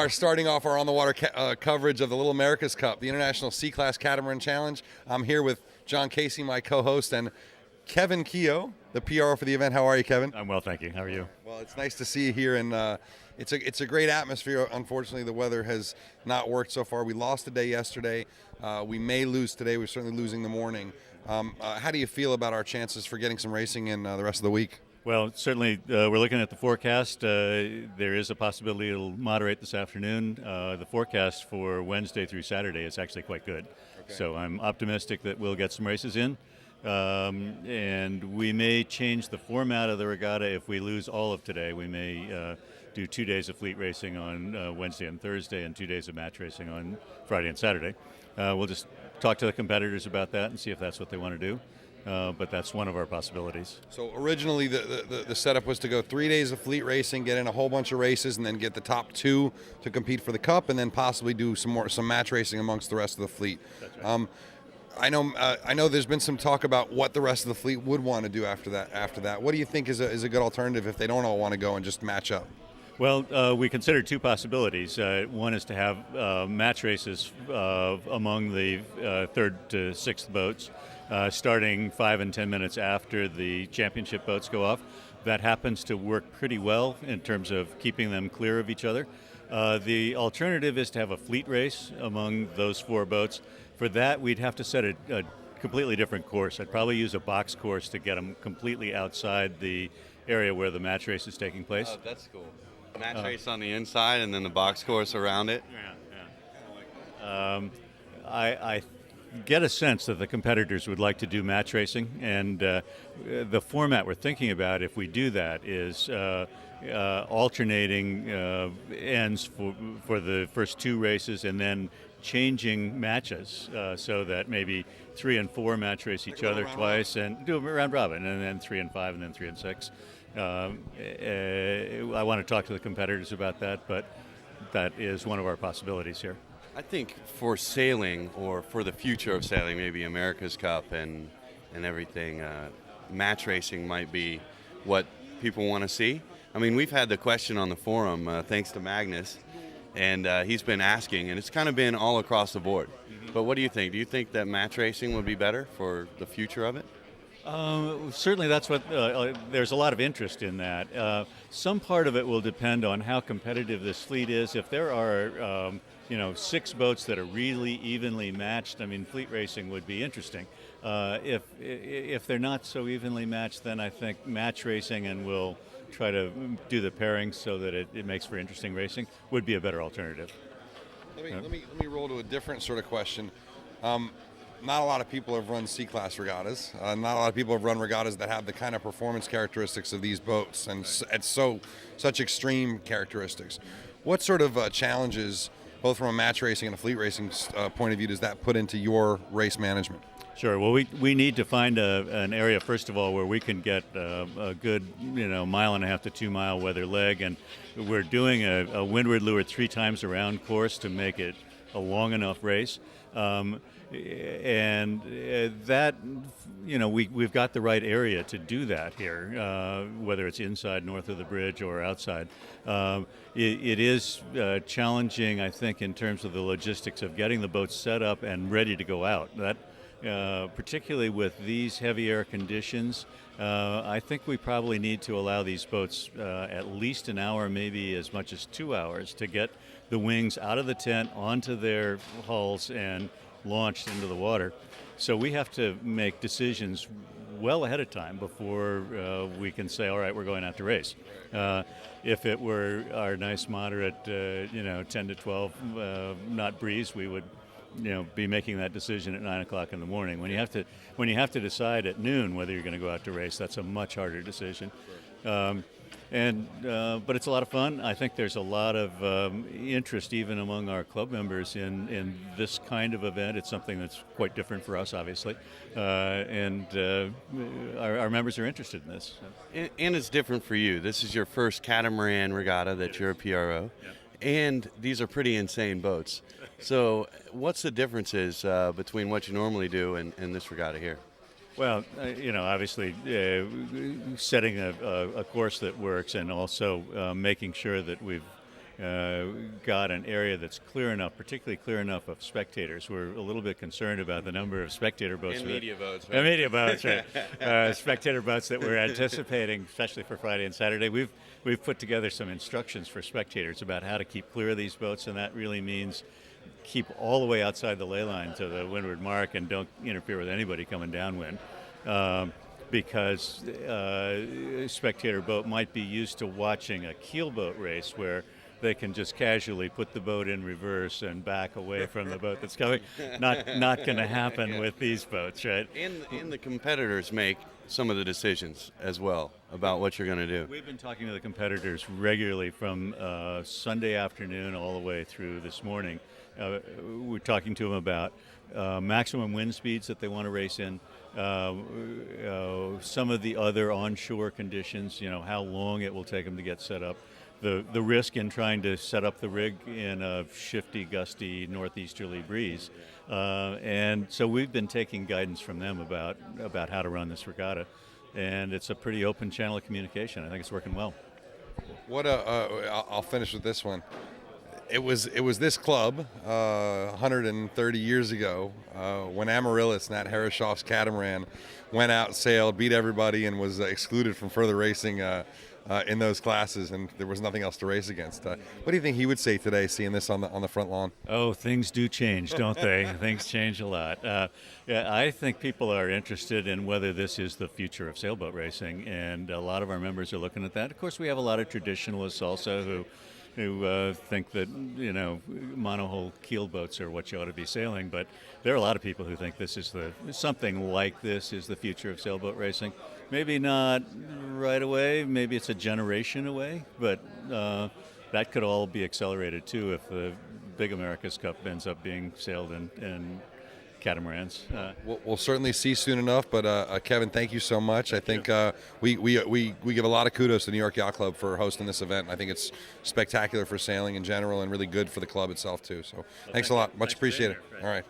are starting off our on-the-water coverage of the Little America's Cup, the International C-Class Catamaran Challenge. I'm here with John Casey, my co-host, and Kevin Keogh, the PRO for the event. How are you, Kevin? I'm well, thank you. How are you? Well, it's nice to see you here, and it's a great atmosphere. Unfortunately, the weather has not worked so far. We lost a day yesterday. We may lose today. We're certainly losing the morning. How do you feel about our chances for getting some racing in the rest of the week? Well, certainly we're looking at the forecast. There is a possibility it'll moderate this afternoon. The forecast for Wednesday through Saturday is actually quite good. Okay. So I'm optimistic that we'll get some races in. And we may change the format of the regatta if we lose all of today. We may do 2 days of fleet racing on Wednesday and Thursday and 2 days of match racing on Friday and Saturday. We'll just talk to the competitors about that and see if that's what they want to do. But that's one of our possibilities. So originally the setup was to go 3 days of fleet racing, get in a whole bunch of races, and then get the top two to compete for the cup, and then possibly do some match racing amongst the rest of the fleet. That's right. I know there's been some talk about what the rest of the fleet would want to do after that. What do you think is a good alternative if they don't all want to go and just match up? Well, we considered two possibilities. One is to have match races among the third to sixth boats, starting 5 and 10 minutes after the championship boats go off. That happens to work pretty well in terms of keeping them clear of each other. The alternative is to have a fleet race among those four boats. For that, we'd have to set a completely different course. I'd probably use a box course to get them completely outside the area where the match race is taking place. Oh, that's cool. Match race on the inside and then the box course around it. Yeah. I get a sense that the competitors would like to do match racing, and the format we're thinking about, if we do that, is alternating ends for the first two races and then changing matches so that maybe 3 and 4 match race each other twice and do a round robin, and then 3 and 5 and then 3 and 6. I want to talk to the competitors about that, but that is one of our possibilities here. I think for sailing, or for the future of sailing, maybe America's Cup and everything, match racing might be what people want to see. I mean, we've had the question on the forum, thanks to Magnus, and he's been asking, and it's kind of been all across the board. Mm-hmm. But what do you think? Do you think that match racing would be better for the future of it? Certainly that's what, there's a lot of interest in that. Some part of it will depend on how competitive this fleet is. If there are 6 boats that are really evenly matched, I mean, fleet racing would be interesting. If they're not so evenly matched, then I think match racing, and we'll try to do the pairings so that it makes for interesting racing, would be a better alternative. Let me roll to a different sort of question. Not a lot of people have run C-Class regattas. Not a lot of people have run regattas that have the kind of performance characteristics of these boats, and such extreme characteristics. What sort of challenges, both from a match racing and a fleet racing point of view, does that put into your race management? Sure. Well, we need to find an area, first of all, where we can get a good 1.5 to 2 mile weather leg, and we're doing a windward leeward 3 times around course to make it a long enough race. And that, we've got the right area to do that here, whether it's inside north of the bridge or outside. It is challenging, I think, in terms of the logistics of getting the boats set up and ready to go out. That, particularly with these heavy air conditions, I think we probably need to allow these boats at least an hour, maybe as much as 2 hours, to get the wings out of the tent onto their hulls and launched into the water. So we have to make decisions well ahead of time before we can say, all right, we're going out to race. If it were our nice moderate 10 to 12 knot breeze, we would be making that decision at 9 o'clock in the morning. When you have to decide at noon whether you're going to go out to race, that's a much harder decision. But it's a lot of fun. I think there's a lot of interest even among our club members in this kind of event. It's something that's quite different for us, obviously, and our members are interested in this. And it's different for you. This is your first catamaran regatta that you're a PRO, and these are pretty insane boats. So what's the differences between what you normally do and this regatta here? Well, obviously setting a course that works, and also making sure that we've got an area that's clear enough, particularly clear enough of spectators. We're a little bit concerned about the number of spectator boats. And media boats. Right? And media boats, right. Spectator boats that we're anticipating, especially for Friday and Saturday. We've put together some instructions for spectators about how to keep clear of these boats, and that really means keep all the way outside the ley line to the windward mark and don't interfere with anybody coming downwind. Because a spectator boat might be used to watching a keelboat race where they can just casually put the boat in reverse and back away from the boat that's coming. Not going to happen with these boats, right? And the competitors make some of the decisions as well about what you're going to do. We've been talking to the competitors regularly from Sunday afternoon all the way through this morning. We're talking to them about maximum wind speeds that they want to race in, some of the other onshore conditions, how long it will take them to get set up, the risk in trying to set up the rig in a shifty, gusty, northeasterly breeze. And so we've been taking guidance from them about how to run this regatta, and it's a pretty open channel of communication. I think it's working well. I'll finish with this one. It was this club 130 years ago when Amaryllis, Nat Harrishoff's catamaran, went out, sailed, beat everybody, and was excluded from further racing in those classes, and there was nothing else to race against. What do you think he would say today, seeing this on the front lawn? Oh, things do change, don't they? Things change a lot. Yeah, I think people are interested in whether this is the future of sailboat racing, and a lot of our members are looking at that. Of course, we have a lot of traditionalists also who think that monohull keel boats are what you ought to be sailing, but there are a lot of people who think something like this is the future of sailboat racing. Maybe not right away, maybe it's a generation away, but that could all be accelerated too if the big America's Cup ends up being sailed in catamarans. We'll certainly see soon enough, but Kevin, thank you so much. I think we give a lot of kudos to the New York Yacht Club for hosting this event. I think it's spectacular for sailing in general and really good for the club itself too. So thanks a lot. Much appreciated. All right.